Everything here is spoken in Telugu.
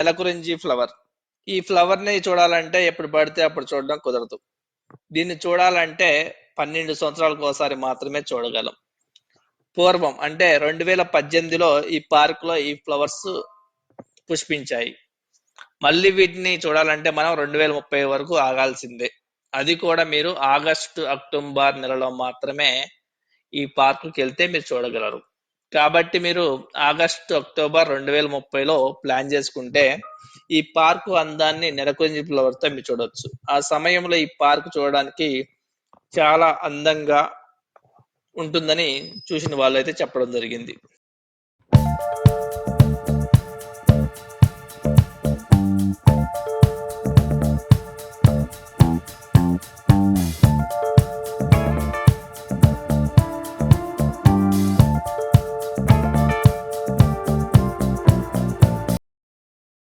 నెలకురించి ఫ్లవర్. ఈ ఫ్లవర్ ని చూడాలంటే ఎప్పుడు పడితే అప్పుడు చూడడం కుదరదు. దీన్ని చూడాలంటే 12 సంవత్సరాలకు ఒకసారి మాత్రమే చూడగలం. పూర్వం అంటే 2018లో ఈ పార్క్ లో ఈ ఫ్లవర్స్ పుష్పించాయి. మళ్ళీ వీటిని చూడాలంటే మనం 2030 వరకు ఆగాల్సిందే. అది కూడా మీరు ఆగస్టు అక్టోబర్ నెలలో మాత్రమే ఈ పార్కుకి వెళ్తే మీరు చూడగలరు. కాబట్టి మీరు ఆగస్టు అక్టోబర్ 2030లో ప్లాన్ చేసుకుంటే ఈ పార్కు అందాన్ని నెలకొంజి ఫ్లవర్తో మీరు చూడొచ్చు. ఆ సమయంలో ఈ పార్క్ చూడడానికి చాలా అందంగా ఉంటుందని చూసిన వాళ్ళు అయితే చెప్పడం జరిగింది.